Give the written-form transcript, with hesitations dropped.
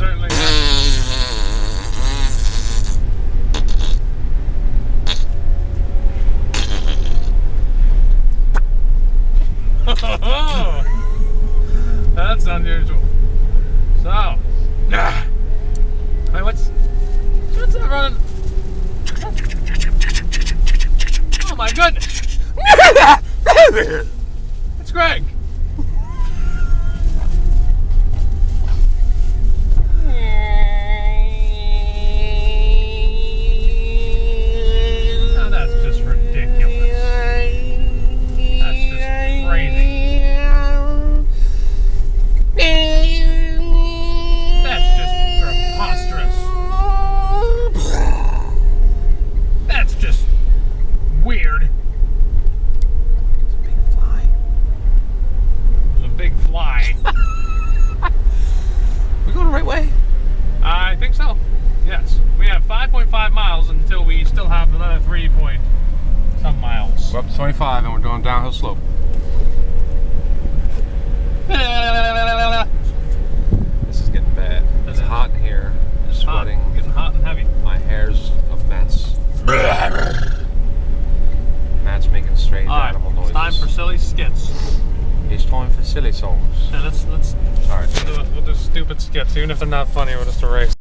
certainly That's unusual. So, hey, what's that running? Oh my goodness! It's Greg. Now that's just ridiculous. That's just crazy. That's just preposterous. That's just weird. It's a big fly. It's a big fly. We going the right way? I think so. Yes. We have 5.5 miles until we still have another 3 point some miles. We're up to 25 and we're doing downhill slope. This is getting bad. It's hot in here. It's sweating. Getting hot and heavy. My hair's a mess. Matt's making strange animal noises. It's time for silly skits. It's time for silly songs. Yeah, let's Sorry. we'll do stupid skits, even if they're not funny. We'll just erase.